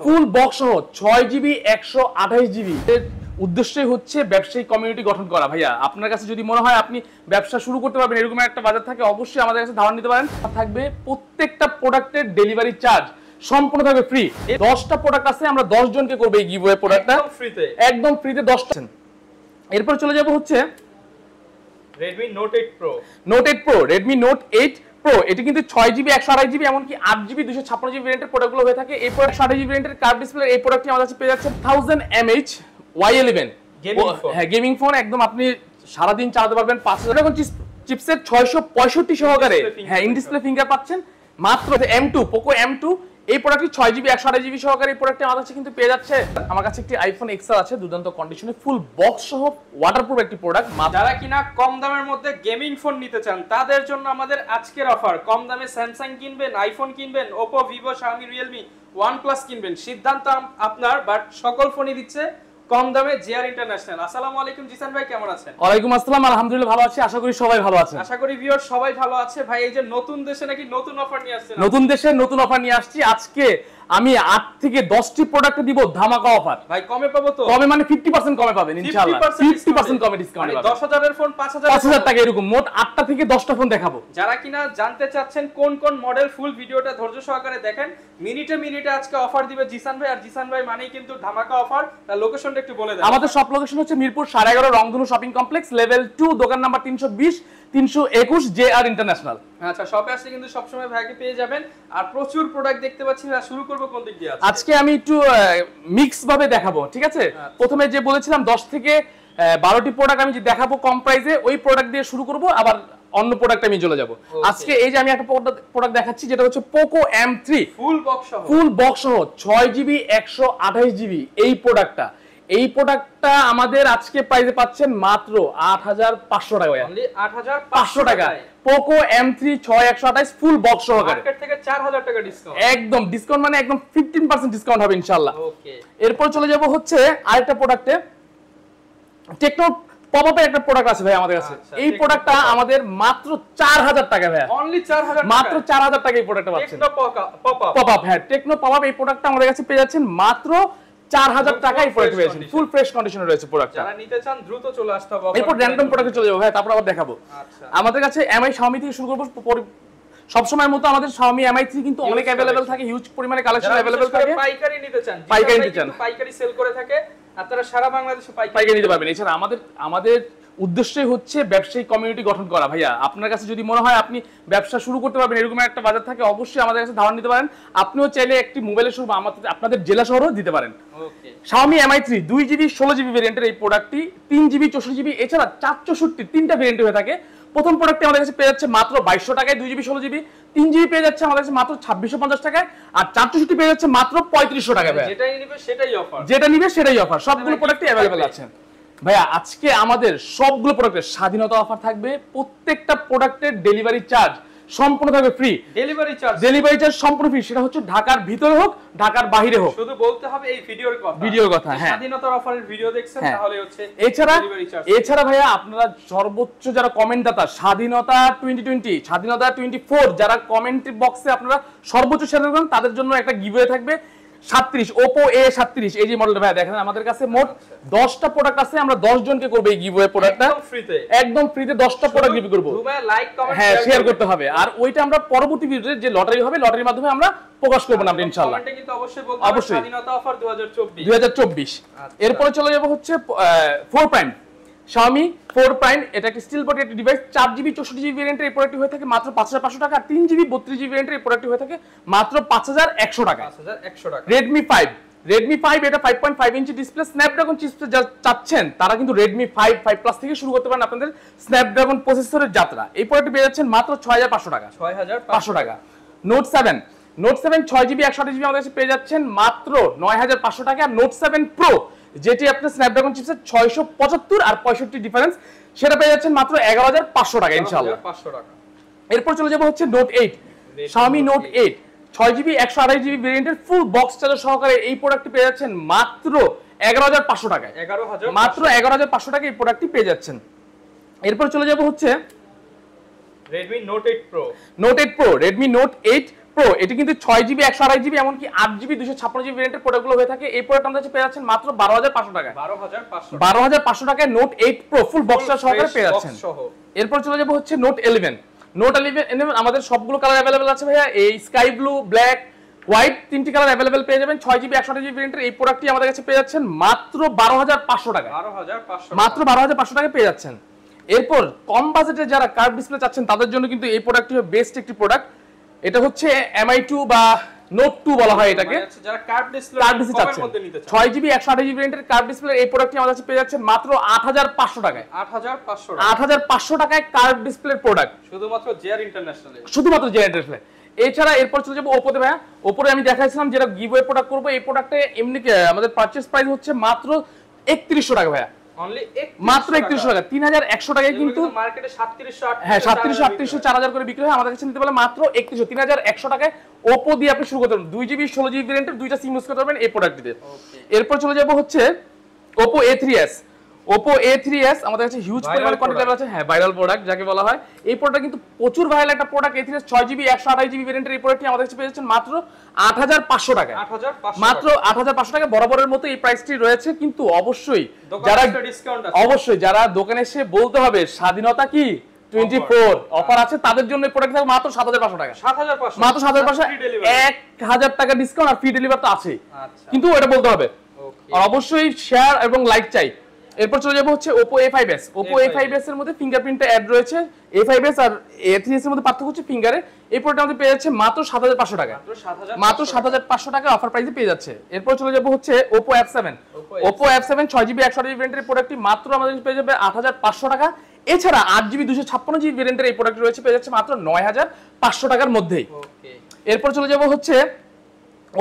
Full box সহ 6GB 128GB এর উদ্দেশ্যই হচ্ছে ব্যবসায়িক কমিউনিটি গঠন করা। ভাইয়া আপনার কাছে যদি মনে হয় আপনি ব্যবসা শুরু করতে পারবেন, এরকম একটা বাজার থাকে, অবশ্যই আমাদের কাছে ধারণা নিতে পারেন। থাকবে প্রত্যেকটা প্রোডাক্টের ডেলিভারি চার্জ সম্পূর্ণ থাকবে ফ্রি। 10টা প্রোডাক্ট আছে, আমরা 10 জনকে করব এই গিভওয়ে প্রোডাক্টটা একদম ফ্রিতে 10টা। এরপর চলে যাব হচ্ছে Redmi Note 8 Pro। Note 8 Pro, Redmi Note 8 Pro এটি কিন্তু 6GB 128GB এমনকি 8GB 256GB ভেরিয়েন্টের প্রোডাক্টগুলো হয়ে থাকে। এই প্রোডাক্ট 128GB ভেরিয়েন্টের কার্ভ ডিসপ্লে এই প্রোডাক্টটি আমাদের কাছে পেয়ে যাচ্ছে 1000 mAh Y11 হ্যাঁ গেমিং ফোন, একদম আপনি সারা দিন চালাতে পারবেন। 5000 টাকা চিপসেট 665 সহকারে হ্যাঁ ইন ডিসপ্লে ফিঙ্গার পাচ্ছেন মাত্র। M2 Poco M2 এই প্রোডাক্টটি 6GB 128GB সহকারে এই প্রোডাক্টটি আমাদের কাছে কিন্তু পেয়ে যাচ্ছে। আমার কাছে একটি আইফোন XR আছে দুর্দান্ত কন্ডিশনে, ফুল বক্স সহ ওয়াটারপ্রুফ একটি প্রোডাক্ট। যারা কিনা কম দামের মধ্যে গেমিং ফোন নিতে চান তাদের জন্য আমাদের আজকের অফার। কম দামে স্যামসাং কিনবেন, আইফোন কিনবেন, Oppo, Vivo, Xiaomi, Realme, OnePlus কিনবেন, সিদ্ধান্ত আপনার। বাট সকল ফোনই দিচ্ছে কম দামে জিআর ইন্টারন্যাশনাল। আসসালামু আলাইকুম জিসান ভাই, কেমন আছেন? ওয়ালাইকুম আসসালাম, আলহামদুলিল্লাহ ভালো আছি, আশা করি সবাই ভালো আছেন। আশা করি ভিউয়ার সবাই ভালো আছে। ভাই এই যে নতুন দেশে নাকি নতুন অফার নিয়ে আসছেন? নতুন দেশে নতুন অফার নিয়ে আসছি। আজকে আমি 8 থেকে 10টি প্রোডাক্ট দিব ধামাকা অফার। ভাই কমে পাবো তো? কমে মানে 50% কমে পাবেন ইনশাআল্লাহ। 50% কমে ডিসকাউন্ট পাবেন। 10000 এর ফোন 5000 টাকা এরকম মোট 8টা থেকে 10টা ফোন দেখাবো। যারা কিনা জানতে চাচ্ছেন কোন কোন মডেল, ফুল ভিডিওটা ধৈর্য সহকারে দেখেন। মিনিটে মিনিটে আজকে অফার দিবে জিসান ভাই, আর জিসান ভাই মানেই কিন্তু ধামাকা অফার। তার লোকেশনটা একটু বলে দেন। আমাদের সব লোকেশন হচ্ছে মিরপুর 11.5 রংধনু শপিং কমপ্লেক্স, লেভেল 2, দোকান নাম্বার 320 321 জেআর ইন্টারন্যাশনাল। আচ্ছা, শপে আসলে কিন্তু সব সময় ভাইকে পেয়ে যাবেন। আর প্রচুর প্রোডাক্ট দেখতে পাচ্ছি। শুরু করব কোন দিক দিয়ে? আজকে আমি একটু মিক্স ভাবে দেখাবো, ঠিক আছে? প্রথমে যে বলেছিলাম 10 থেকে 12টি প্রোডাক্ট আমি যে দেখাবো কম প্রাইসে, ওই প্রোডাক্ট দিয়ে শুরু করব, আবার অন্য প্রোডাক্টে আমি চলে যাব। আজকে এই যে আমি একটা প্রোডাক্ট দেখাচ্ছি যেটা হচ্ছে Poco M3 ফুল বক্স সহ 6GB 128GB এই প্রোডাক্টটা। এই প্রোডাক্টটা আমাদের আজকে প্রাইসে পাচ্ছেন মাত্র 8500 টাকা। অনলি 8500 টাকা Poco M3 6128 ফুল বক্স সহকারে। মার্কেট থেকে 4000 টাকা ডিসকাউন্ট। একদম ডিসকাউন্ট মানে একদম 15% ডিসকাউন্ট হবে ইনশাআল্লাহ। ওকে, এরপর চলে যাব হচ্ছে আরেকটা প্রোডাক্টে। টেকনো পপআপ এর একটা প্রোডাক্ট আছে ভাই আমাদের কাছে। এই প্রোডাক্টটা আমাদের মাত্র 4000 টাকা ভাই। অনলি 4000 টাকা, মাত্র 4000 টাকা এই প্রোডাক্টটা পাচ্ছেন। টেকনো পপআপ হ্যাঁ টেকনো পপআপ এই প্রোডাক্টটা আমাদের কাছে পেয়ে যাচ্ছেন মাত্র 4000 টাকা। এই প্রোডাক্ট পেয়েছেন ফুল ফ্রেশ কন্ডিশনে রয়েছে প্রোডাক্টটা। যারা নিতে চান দ্রুত চলে আসতে হবে। এরপর র‍্যান্ডম প্রোডাক্টে চলে যাব ভাই, তারপর আবার দেখাবো। আচ্ছা, আমাদের কাছে MI Xiaomi থেকে শুরু করব। সব সময়ের মতো আমাদের Xiaomi Mi 3 কিন্তু অনেক अवेलेबल থাকে, হিউজ পরিমাণে কালেকশন अवेलेबल থাকে। পাইকারি নিতে চান, পাইকারি সেল করে থাকে, আপনারা সারা বাংলাদেশে পাইকারি নিতে পারবেন। এছাড়া আমাদের উদ্দেশ্যই হচ্ছে ব্যবসায়িক কমিউনিটি গঠন করা। ভাইয়া আপনার কাছে যদি মনে হয় আপনি ব্যবসা শুরু করতে পারবেন, এরকম একটা বাজার থাকে, অবশ্যই আমাদের কাছে ধারণা নিতে পারেন। আপনিও চাইলে একটি মোবাইলের শোরুম আপনাদের জেলা শহরেও দিতে পারেন। ওকে, Xiaomi Mi 3 2GB 16GB ভেরিয়েন্টের এই প্রোডাক্টটি 3GB 64GB এছাড়া 464 তিনটা ভেরিয়েন্ট হয়ে থাকে। প্রথম প্রোডাক্টটি আমাদের কাছে পেয়ে যাচ্ছে মাত্র 2200 টাকায় 2GB 16GB, 3GB পেয়ে যাচ্ছে আমাদের কাছে মাত্র 2650 টাকায়, আর 464 পেয়ে যাচ্ছে মাত্র 3500 টাকায়। যেটা নিবে সেটাই অফার, সবগুলো প্রোডাক্টই अवेलेबल আছে ভাইয়া। আজকে আমাদের সবগুলো প্রোডাক্টের স্বাধীনতা অফার থাকবে। প্রত্যেকটা প্রোডাক্টের ডেলিভারি চার্জ সম্পূর্ণ থাকবে ফ্রি। ডেলিভারি চার্জ সম্পূর্ণ ফ্রি, সেটা হচ্ছে ঢাকার ভিতরে হোক ঢাকার বাইরে হোক। শুধু বলতে হবে এই ভিডিওর কথা। হ্যাঁ, স্বাধীনতার অফারের ভিডিও দেখছেন তাহলে হচ্ছে। এছাড়া ভাইয়া আপনারা সর্বোচ্চ যারা কমেন্ট দাতা স্বাধীনতা 2020 স্বাধীনতা 24 যারা কমেন্ট বক্সে আপনারা সর্বোচ্চ শেয়ার করবেন তাদের জন্য একটা গিভওয়ে থাকবে। 37 Oppo A37 এই যে মডেলটা ভাই দেখেন আমাদের কাছে মোট 10টা প্রোডাক্ট আছে, আমরা 10 জনকে করব এই গিভওয়ে প্রোডাক্টটা একদম ফ্রিতে 10টা প্রোডাক্ট গিভ করব। লাইক কমেন্ট হ্যাঁ শেয়ার করতে হবে, আর ওইটা আমরা পরবর্তী ভিডিওতে যে লটারি হবে লটারির মাধ্যমে আমরা প্রকাশ করব না আমরা ইনশাআল্লাহ। কমেন্টে কিন্তু অবশ্যই বলতে হবে স্বাধীনতা অফার 2024। এরপর চলে যাব হচ্ছে 4 প্রাইম Xiaomi 4 প্রাইম। এটা একটা স্টিল বডি একটা ডিভাইস। 4GB 64GB ভেরিয়েন্টের এই প্রোডাক্টটি হয়ে থাকে মাত্র 5500 টাকা, আর 3GB 32GB ভেরিয়েন্টের এই প্রোডাক্টটি হয়ে থাকে মাত্র 5100 টাকা। Redmi 5 এটা 5.5 ইঞ্চি ডিসপ্লে, স্ন্যাপড্রাগন চিপসেট যা চাচ্ছেন তারা কিন্তু Redmi 5 Plus থেকে শুরু করতে পারেন আপনাদের স্ন্যাপড্রাগন প্রসেসরের যাত্রা। এই প্রোডাক্টটি পেয়ে যাচ্ছেন মাত্র 6500 টাকা। 6500 টাকা। Note 7 6GB 128GB আমাদের কাছে পেয়ে যাচ্ছেন মাত্র 9500 টাকা। আর Note 7 Pro যেটি আপনার স্ন্যাপড্রাগন চিপসেট 675 আর 65 ডিফারেন্স, সেটা পেয়ে যাচ্ছেন মাত্র 11500 টাকা ইনশাআল্লাহ। এরপর চলে যাব হচ্ছে Note 8 Xiaomi Note 8 6GB 128GB ভেরিয়েন্টের ফুল বক্স চার্জার সহকারে এই প্রোডাক্টটি পেয়ে যাচ্ছেন মাত্র 11500 টাকায়। মাত্র 11500 টাকায় এই প্রোডাক্টটি পেয়ে যাচ্ছেন। এরপর চলে যাব হচ্ছে Redmi Note 8 Pro Redmi Note 8 pro, এটি কিন্তু 6GB 128GB এমনকি 8GB 256GB ভেরিয়েন্টের প্রোডাক্টগুলো হয়ে থাকে। এই প্রোডাক্ট আমাদের কাছে পেয়ে যাচ্ছেন মাত্র 12500 টাকায়। 12500 টাকায় নোট 8 প্রো ফুল বক্সটা সহকারে পেয়ে যাচ্ছেন। এরপর চলে যাব হচ্ছে নোট 11। নোট 11 আমাদের সবগুলো কালার अवेलेबल আছে ভাইয়া। এই স্কাই ব্লু, ব্ল্যাক, হোয়াইট তিনটি কালার अवेलेबल পেয়ে যাবেন। 6GB 128GB ভেরিয়েন্টের এই প্রোডাক্টটি আমাদের কাছে পেয়ে যাচ্ছেন মাত্র 12500 টাকায়। মাত্র 12500 টাকায় পেয়ে যাচ্ছেন। এরপর কম বাজেটে যারা কার্ভ ডিসপ্লে চাচ্ছেন তাদের জন্য কিন্তু এই প্রোডাক্টটি বেস্ট একটি প্রোডাক্ট। এটা হচ্ছে MI2 বা নোট 2 বলা হয় এটাকে। যারা কার্ভ ডিসপ্লে চাচ্ছেন 6GB 128GB ভেরিয়েন্টের কার্ভ ডিসপ্লে এই প্রোডাক্টটি আমাদের কাছে পেয়ে যাচ্ছেন মাত্র 8500 টাকায়। 8500 টাকায় কার্ভ ডিসপ্লের প্রোডাক্ট শুধুমাত্র জেআর ইন্টারন্যাশনালে। শুধুমাত্র জেআর ইন্টারন্যাশনালে। এছাড়া এরপর চলে যাব ওপোতে ভাইয়া। ওপরে আমি দেখাইছিলাম যেটা গিভওয়ে প্রোডাক্ট করব, এই প্রোডাক্টে এমনি আমাদের পারচেজ প্রাইস হচ্ছে মাত্র 3100 টাকা ভাইয়া। মাত্র 3100 টাকা। 3100 টাকায় কিন্তু মার্কেটে 3700 হ্যাঁ 3700 4000 করে বিক্রি হয়, আমাদের কাছে নিতে পারলে মাত্র 3100 3100 টাকায় ওপো দিয়ে আপনি শুরু করতে পারবেন। 2GB 16GB ভেরিয়েন্টের দুইটা সিম ইউজ করতে পারবেন এই প্রোডাক্টটিতে। এরপর চলে যাব হচ্ছে ওপো A3s। ওপো A3s আমাদের কাছে হিউজ পরিমাণে কন্টেন্ট লেভেল আছে। হ্যাঁ ভাইরাল প্রোডাক্ট যাকে বলা হয়। এই প্রোডাক্ট কিন্তু প্রচুর ভাইরাল একটা প্রোডাক্ট। A3s 6GB 128GB ভেরিয়েন্টের এই প্রোডাক্টটি আমাদের কাছে পেয়ে যাচ্ছেন মাত্র 8500 টাকায়। মাত্র 8500 টাকায় বরাবরের মতো এই প্রাইসটি রয়েছে। কিন্তু অবশ্যই যারা দোকানে এসে বলতে হবে স্বাধীনতা কি 24 অফার আছে, তাদের জন্য এই প্রোডাক্ট থাকবে মাত্র 7500 টাকা। মাত্র 7500, 1000 টাকা ডিসকাউন্ট আর ফ্রি ডেলিভারি তো আছে, কিন্তু এটা বলতে হবে। আর অবশ্যই শেয়ার এবং লাইক চাই। এরপর চলে যাব হচ্ছে Oppo A5s। Oppo A5s এর মধ্যে ফিঙ্গারপ্রিন্টটা অ্যাড রয়েছে। A5s আর A3s এর মধ্যে পার্থক্য হচ্ছে ফিঙ্গারে। এই প্রোডাক্ট আমাদের পেয়ে যাচ্ছে মাত্র 7500 টাকা। মাত্র 7500 টাকা অফার প্রাইসে পেয়ে যাচ্ছে। এরপর চলে যাব হচ্ছে Oppo F7। Oppo F7 6GB 128GB ভেরিয়েন্টের প্রোডাক্টটি মাত্র আমাদের পেয়ে যাবে 8500 টাকা। এছাড়া 8GB 256GB ভেরিয়েন্টের এই প্রোডাক্ট রয়েছে পেয়ে যাচ্ছে মাত্র 9500 টাকার মধ্যেই। এরপর চলে যাব হচ্ছে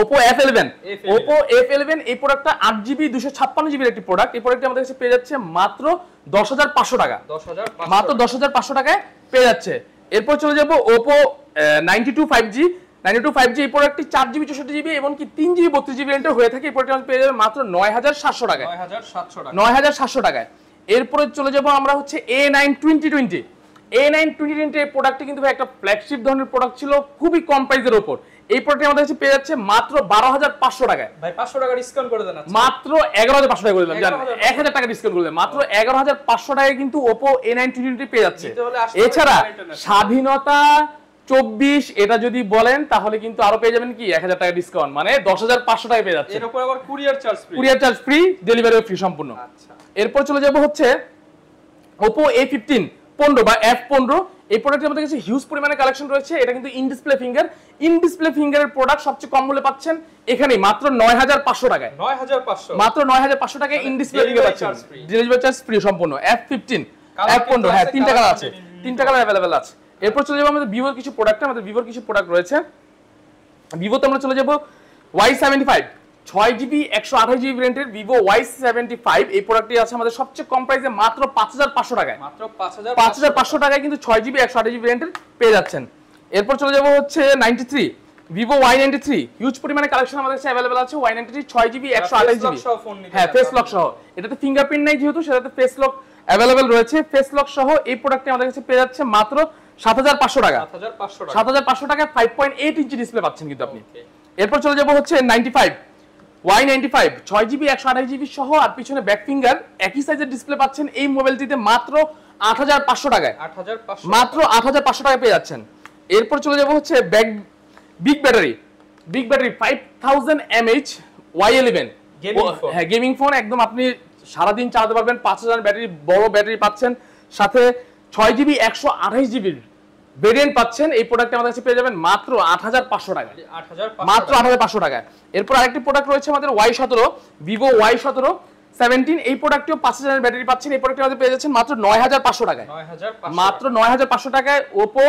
Oppo F11। Oppo F11 এই প্রোডাক্টটা 8GB 256GB এর একটি প্রোডাক্ট। এই প্রোডাক্টটি আমাদের কাছে পেয়ে যাচ্ছে মাত্র 10500 টাকা। মাত্র 10500 টাকায় পেয়ে যাচ্ছে। এরপর চলে যাব Oppo 92 5G। 92 5G এই প্রোডাক্টটি 4GB 64GB এমনকি 3GB 32GB ভেরিয়েন্টের হয়ে থাকে। এই প্রোডাক্টটি আমাদের পেয়ে যাবে মাত্র 9700 টাকায়। 9700 টাকায়। এরপরে চলে যাব আমরা হচ্ছে A9 2020। A9 2020 এই প্রোডাক্টটি কিন্তু একটা ফ্ল্যাগশিপ ধরনের প্রোডাক্ট ছিল, খুবই কম প্রাইসের উপর। এই প্রোডাক্টটি আমাদের কাছে পেয়ে যাচ্ছে মাত্র 12500 টাকায়। ভাই 500 টাকা ডিসকাউন্ট করে দেন। মাত্র 11500 টাকা করে দিলাম, জানেন 1000 টাকা ডিসকাউন্ট করে দিলাম। মাত্র 11500 টাকায় কিন্তু Oppo A9 2020 পেয়ে যাচ্ছে। এছাড়া স্বাধীনতা 24 এটা যদি বলেন তাহলে কিন্তু আরো পেয়ে যাবেন কি 1000 টাকা ডিসকাউন্ট, মানে 10500 টাকায় পেয়ে যাচ্ছে। এর উপর আবার কুরিয়ার চার্জ ফ্রি, ডেলিভারিও ফ্রি সম্পূর্ণ। আচ্ছা, এরপর চলে যাব হচ্ছে Oppo A15 15 বা F15। এই প্রোডাক্টের আমাদের কাছে হিউজ পরিমাণে কালেকশন রয়েছে। এটা কিন্তু ইন ডিসপ্লে ফিঙ্গারের প্রোডাক্ট। সবচেয়ে কম মূল্যে পাচ্ছেন এখানে মাত্র 9500 টাকায়। 9500 মাত্র 9500 টাকায় ইন ডিসপ্লে ফিঙ্গার পাচ্ছেন, ডেলিভারি চার্জ ফ্রি সম্পূর্ণ। F15 F15 হ্যাঁ তিনটা কালার আছে, তিনটা কালার अवेलेबल আছে। এরপর চলে যাব আমাদের ভিভোর কিছু প্রোডাক্ট। আমাদের ভিভোর কিছু প্রোডাক্ট রয়েছে। ভিভোতে আমরা চলে যাব Y75 6GB 128GB ভেরিয়েন্টের Vivo Y75। এই প্রোডাক্টটি আছে আমাদের সবচেয়ে কম প্রাইসে মাত্র 5500 টাকায়। মাত্র 5500 টাকায় কিন্তু 6GB 128GB ভেরিয়েন্টের পেয়ে যাচ্ছেন। এরপর চলে যাব হচ্ছে 93 Vivo Y93। হিউজ পরিমাণে কালেকশন আমাদের কাছে अवेलेबल আছে। Y93 6GB 128GB হ্যাঁ ফেস লক সহ। এটাতে ফিঙ্গারপ্রিন্ট নাই যেহেতু, সেটাতে ফেস লক अवेलेबल রয়েছে। ফেস লক সহ এই প্রোডাক্টটি আমাদের কাছে পেয়ে যাচ্ছে মাত্র 7500 টাকা। 7500 টাকায় 5.8 ইঞ্চি ডিসপ্লে পাচ্ছেন কিন্তু আপনি। এরপর চলে যাব হচ্ছে 95 Y95 6GB 128GB সহ আর পিছনে ব্যাক ফিঙ্গার একই সাইজের ডিসপ্লে পাচ্ছেন এই মোবাইলটিতে মাত্র 8500 টাকায়। মাত্র 8500 টাকায় পেয়ে যাচ্ছেন। এরপর চলে যাব হচ্ছে বিগ ব্যাটারি 5000 mAh Y11 হ্যাঁ গেমিং ফোন। একদম আপনি সারাদিন চালাতে পারবেন। 5000 ব্যাটারি, বড় ব্যাটারি পাচ্ছেন, সাথে 6GB 128GB ভেরিয়েন্ট পাচ্ছেন। এই প্রোডাক্টটি আমাদের কাছে পেয়ে যাবেন মাত্র 8500 টাকায়। মাত্র 8500 টাকায়। এরপর আরেকটি প্রোডাক্ট রয়েছে আমাদের Y17 Vivo Y17 17। এই প্রোডাক্টটিও 5000 ব্যাটারি পাচ্ছেন। এই প্রোডাক্টটি আমাদের পেয়ে যাচ্ছেন মাত্র 9500 টাকায়। মাত্র 9500 টাকায় Oppo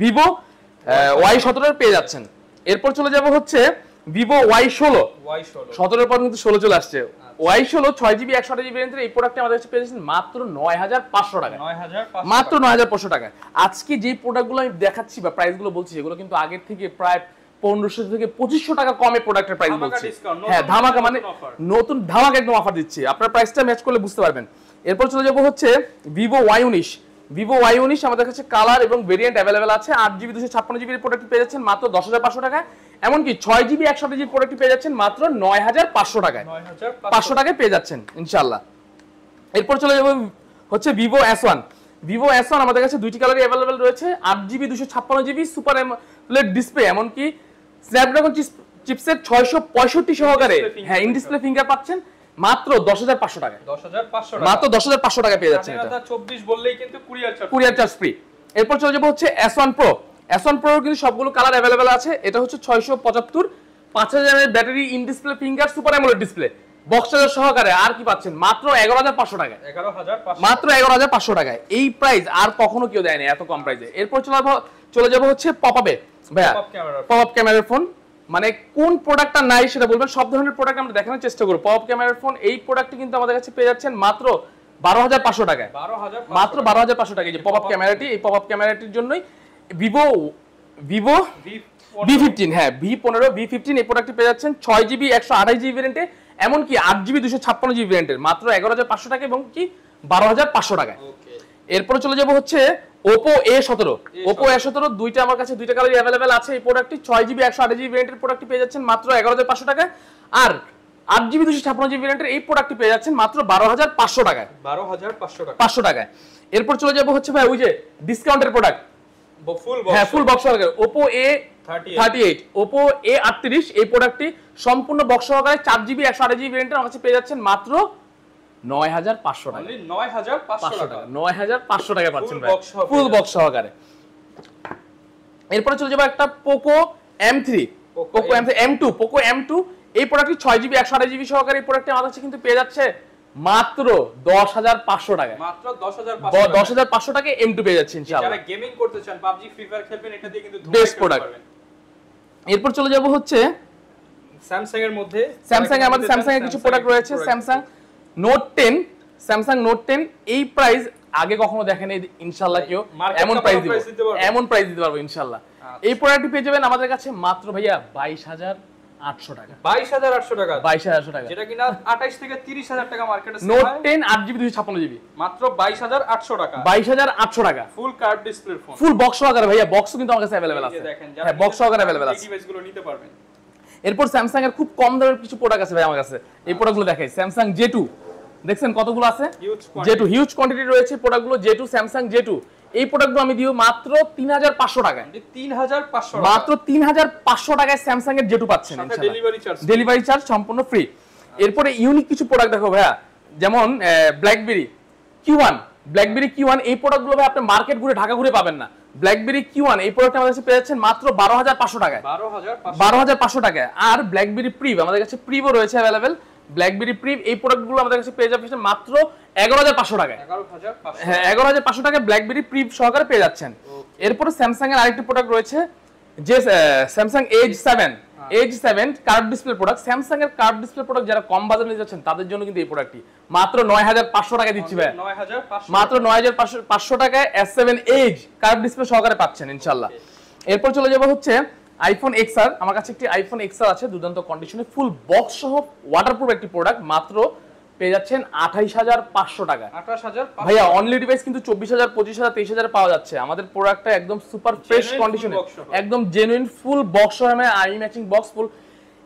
Vivo Y17 পেয়ে যাচ্ছেন। এরপর চলে যাব হচ্ছে Vivo Y16 17 পর কিন্তু 16 চলে আসছে। Y16 6GB 128GB ভেরিয়েন্টের এই প্রোডাক্টটি আমাদের কাছে পেয়ে যাচ্ছেন মাত্র 9500 টাকায়। মাত্র 9500 টাকায়। আজকে যে প্রোডাক্টগুলো আমি দেখাচ্ছি বা প্রাইসগুলো বলছি সেগুলো কিন্তু আগের থেকে প্রায় 1500 থেকে 2500 টাকা কমে প্রোডাক্টের প্রাইস বলছি। হ্যাঁ ধামাকা, মানে নতুন ধামাকা একদম অফার দিচ্ছি। আপনার প্রাইসটা ম্যাচ করলে বুঝতে পারবেন। এরপর চলে যাব হচ্ছে Vivo Y19 ভিভো Y19 আমাদের কাছে কালার এবং ভেরিয়েন্ট অ্যাভেলেবেল আছে। 8GB 256GB এর প্রোডাক্ট পেয়ে যাচ্ছেন মাত্র 10,500 টাকায়। এমনকি 6GB 128GB প্রোডাক্ট পেয়ে যাচ্ছেন মাত্র 9,500 টাকায়। 500 টাকায় পেয়ে যাচ্ছেন ইনশাআল্লাহ। এরপর চলে যাব হচ্ছে ভিভো S1। ভিভো S1 আমাদের কাছে দুইটি কালারই অ্যাভেলেবেল রয়েছে। 8GB 256GB super AMOLED display, এমনকি স্ন্যাপড্রাগন চিপসেট 665 সহকারে হ্যাঁ ইন ডিসপ্লে ফিঙ্গার পাচ্ছেন মাত্র 10,500 টাকায়। 10,500 টাকা, মাত্র 10,500 টাকায় পেয়ে যাচ্ছেন এটা। 2024 বললেই কিন্তু কুরিয়ার চার্জ ফ্রি। এরপর চলে যাব হচ্ছে S1 Pro। S1 Pro কিন্তু সবগুলো কালার অ্যাভেলেবেল আছে। এটা হচ্ছে 675 5000 এর battery, in display finger, super AMOLED display, box charger সহকারে। আর কি পাচ্ছেন মাত্র 11,500 টাকায়। 11,500 মাত্র 11,500 টাকায়। এই প্রাইস আর কখনো কেউ দেয়নি এত কম প্রাইসে। এরপর চলে যাব হচ্ছে পপআপে। ভাইয়া পপআপ ক্যামেরার ফোন, মানে কোন প্রোডাক্টটা নাই সেটা বলবেন। সব ধরনের প্রোডাক্ট আমরা দেখানোর চেষ্টা করব। পপআপ ক্যামেরার ফোন এই প্রোডাক্টটি কিন্তু আমাদের কাছে পেয়ে যাচ্ছেন মাত্র 12,500 টাকায়। মাত্র 12,500 টাকায়। যে পপআপ ক্যামেরাটি, এই পপআপ ক্যামেরাটির জন্যই ভিভো V15 হ্যাঁ V15 V15 এই প্রোডাক্টটি পেয়ে যাচ্ছেন 6GB 128GB ভেরিয়েন্টে, এমনকি 8GB 256GB ভেরিয়েন্টের মাত্র 11,500 টাকা এবং কি 12,500 টাকায়। এরপর চলে যাব হচ্ছে Oppo A17। Oppo A17 দুইটা আমার কাছে দুইটা কালারই अवेलेबल আছে। এই প্রোডাক্টটি 6GB 128GB ভেরিয়েন্টের প্রোডাক্টটি পেয়ে যাচ্ছেন মাত্র 11,500 টাকায়। আর 8GB 256GB ভেরিয়েন্টের এই প্রোডাক্টটি পেয়ে যাচ্ছেন মাত্র 12,500 টাকায়। 12,500 টাকা 500 টাকায়। এরপর চলে যাব হচ্ছে ভাই ওই যে ডিসকাউন্টের প্রোডাক্ট ফুল বক্স সহকারে Oppo A38 Oppo A38 এই প্রোডাক্টটি সম্পূর্ণ বক্স সহকারে 4GB 128GB ভেরিয়েন্টের আমার কাছে পেয়ে যাচ্ছেন মাত্র 9,500 টাকা। 9,500 টাকা 9,500 টাকা পাচ্ছেন ভাই ফুল বক্স সহকারে। এরপর চলে যাব একটা Poco M3 Poco M2 এই প্রোডাক্টটি 6GB 128GB সহকারে এই প্রোডাক্টটি আমার কাছে কিন্তু পেয়ে যাচ্ছে মাত্র 10,500 টাকা। মাত্র 10,500 টাকায় M2 পেয়ে যাচ্ছেন ইনশাআল্লাহ। যারা গেমিং করতে চান, PUBG ফ্রি ফায়ার খেলবেন, এটা দিয়ে কিন্তু বেস্ট প্রোডাক্ট। এরপর চলে যাব হচ্ছে স্যামসাং এর মধ্যে। স্যামসাং এর আমাদের স্যামসাং এর কিছু প্রোডাক্ট রয়েছে। স্যামসাং নোট 10 এই প্রাইস আগে কখনো দেখেনি ইনশাআল্লাহ কেউ। এমন প্রাইস দিতে পারবো ইনশাআল্লাহ। এই প্রোডাক্টটি পেয়ে যাবেন আমাদের কাছে মাত্র ভাইয়া 22,800 টাকা। 22,800 টাকা 22,800 টাকা, যেটা কিনা 28 থেকে 30,000 টাকা মার্কেটে সেল নোট হয়। 10 8GB 256GB মাত্র 22,800 টাকা। 22,800 টাকা ফুল কার্ভ ডিসপ্লের ফোন, ফুল বক্স সহকারে ভাইয়া। বক্সও কিন্তু আমার কাছে अवेलेबल আছে। হ্যাঁ বক্স সহকারে अवेलेबल আছে। এই ডিভাইসগুলো নিতে পারবেন। এরপর স্যামসাং এর খুব কম দামের কিছু প্রোডাক্ট আছে ভাই আমার কাছে। এই প্রোডাক্টগুলো দেখাই। স্যামসাং J2 দেখছেন কতগুলো আছে। J2 হিউজ কোয়ান্টিটি রয়েছে প্রোডাক্টগুলো। J2 স্যামসাং J2 এই প্রোডাক্টগুলো আমি দিব মাত্র 3,500 টাকায়। 3,500 মাত্র 3,500 টাকায় স্যামসাং এর J2 পাচ্ছেন ইনশাআল্লাহ। ডেলিভারি চার্জ সম্পূর্ণ ফ্রি। এরপরে ইউনিক কিছু প্রোডাক্ট দেখো ভাইয়া, যেমন ব্ল্যাকবেরি Q1 এই প্রোডাক্টগুলো ভাই আপনি মার্কেট ঘুরে ঢাকা ঘুরে পাবেন না। ব্ল্যাকবেরি Q1 এই প্রোডাক্ট আমাদের কাছে পেয়ে যাচ্ছেন মাত্র 12,500 টাকায়। 12,500 টাকায়। আর ব্ল্যাকবেরি প্রিভ আমাদের কাছে প্রিভও রয়েছে अवेलेबल। ব্ল্যাকবেরি প্রিভ এই প্রোডাক্টগুলো আমাদের কাছে পেয়ে যাচ্ছেন মাত্র 11,500 টাকায়। 11,500 হ্যাঁ 11,500 টাকায় ব্ল্যাকবেরি প্রিভ সহকারে পেয়ে যাচ্ছেন। এরপর স্যামসাং এর আরেকটি প্রোডাক্ট রয়েছে যে Samsung age 7 curve display product. Samsung এর কার্ভ ডিসপ্লে প্রোডাক্ট যারা কম বাজারে নিতে যাচ্ছেন তাদের জন্য কিন্তু এই প্রোডাক্টটি মাত্র 9,500 টাকায় দিচ্ছি ভাই। 9,500 মাত্র 9,500 টাকায় S7 এজ কার্ভ ডিসপ্লে সহকারে পাচ্ছেন ইনশাআল্লাহ। এরপর চলে যাব হচ্ছে আইফোন XR। আমার কাছে একটি আইফোন XR আছে দুর্দান্ত কন্ডিশনে, ফুল বক্স সহ ওয়াটারপ্রুফ একটি প্রোডাক্ট। মাত্র পেয়ে যাচ্ছেন 28,500 টাকা। 28,500 ভাইয়া অনলি ডিভাইস কিন্তু 24,000 25,000 23,000 পাওয়া যাচ্ছে। আমাদের প্রোডাক্টটা একদম সুপার ফ্রেশ কন্ডিশনে, একদম জেনুইন ফুল বক্স সহ আই ম্যাচিং বক্স ফুল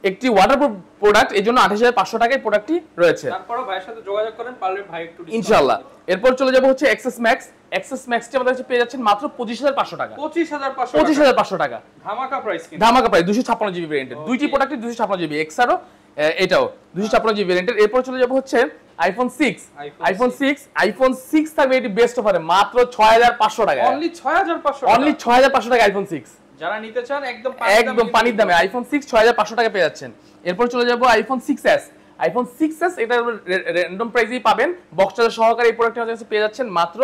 একটি ওয়াটারপ্রুফ প্রোডাক্ট। এজন্য 28,500 টাকায় প্রোডাক্টটি রয়েছে। তারপরও ভাইয়ের সাথে যোগাযোগ করেন, পারলে ভাই একটু ইনশাআল্লাহ। এরপর চলে যাব হচ্ছে এক্সএস ম্যাক্সটি আমাদের কাছে পেয়ে যাচ্ছেন মাত্র 25,500 টাকা। 25,500 টাকা ধামাকা প্রাইস কিন্তু। ধামাকা প্রাইস 256GB ভেরিয়েন্টের দুইটি প্রোডাক্টই 256GB XRও এটাও 256GB ভেরিয়েন্টের। এরপর চলে যাব হচ্ছে আইফোন 6 থাকবে এটি বেস্ট অফারে মাত্র 6,500 টাকা। অনলি 6,500 টাকা আইফোন 6 যারা নিতে চান একদম পানির দামে আইফোন 6 6,500 টাকা পেয়ে যাচ্ছেন। এরপর চলে যাব আইফোন 6s এটা র্যান্ডম প্রাইসেই পাবেন বক্স চার্জার সহকারে। এই প্রোডাক্টটি আমাদের কাছে পেয়ে যাচ্ছেন মাত্র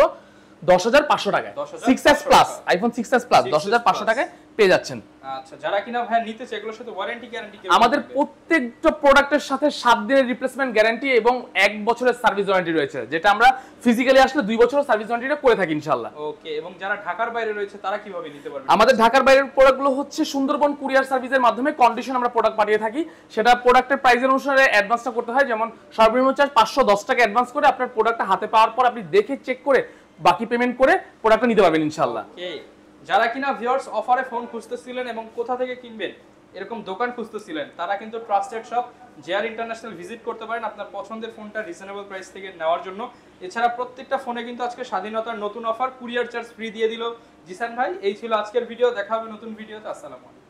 10,500 টাকায়। 6s plus iPhone 6s plus 10,500 টাকায় পেয়ে যাচ্ছেন। আচ্ছা যারা কিনা ভাই নিতেছে এগুলোর সাথে ওয়ারেন্টি গ্যারান্টি কি? আমাদের প্রত্যেকটা প্রোডাক্টের সাথে 7 দিনের রিপ্লেসমেন্ট গ্যারান্টি এবং 1 বছরের সার্ভিস ওয়ারেন্টি রয়েছে, যেটা আমরা ফিজিক্যালি আসলে 2 বছরের সার্ভিস ওয়ারেন্টিটা করে থাকি ইনশাআল্লাহ। ওকে, এবং যারা ঢাকার বাইরে রয়েছে তারা কিভাবে নিতে পারবে? আমাদের ঢাকার বাইরের প্রোডাক্টগুলো হচ্ছে সুন্দরবন কুরিয়ার সার্ভিসের মাধ্যমে কন্ডিশন আমরা প্রোডাক্ট পাঠিয়ে থাকি। সেটা প্রোডাক্টের প্রাইসের অনুসারে অ্যাডভান্সটা করতে হয়, যেমন সর্বনিম্ন চার্জ 510 টাকা অ্যাডভান্স করে আপনার প্রোডাক্টটা হাতে পাওয়ার পর আপনি দেখে চেক করে বাকি পেমেন্ট করে প্রোডাক্টটা নিতে পারবেন ইনশাআল্লাহ। ওকে, যারা কিনা ভিউয়ার্স অফারে ফোন খুঁজতেছিলেন এবং কোথা থেকে কিনবেন এরকম দোকান খুঁজতেছিলেন, তারা কিন্তু trusted shop JR international visit করতে পারেন আপনার পছন্দের ফোনটা রিজনেবল প্রাইস থেকে নেওয়ার জন্য। এছাড়া প্রত্যেকটা ফোনে কিন্তু আজকে স্বাধীনতার নতুন অফার, কুরিয়ার চার্জ ফ্রি দিয়ে দিল জিসান ভাই। এই ছিল আজকের ভিডিও, দেখা হবে নতুন ভিডিওতে। আসসালামু আলাইকুম।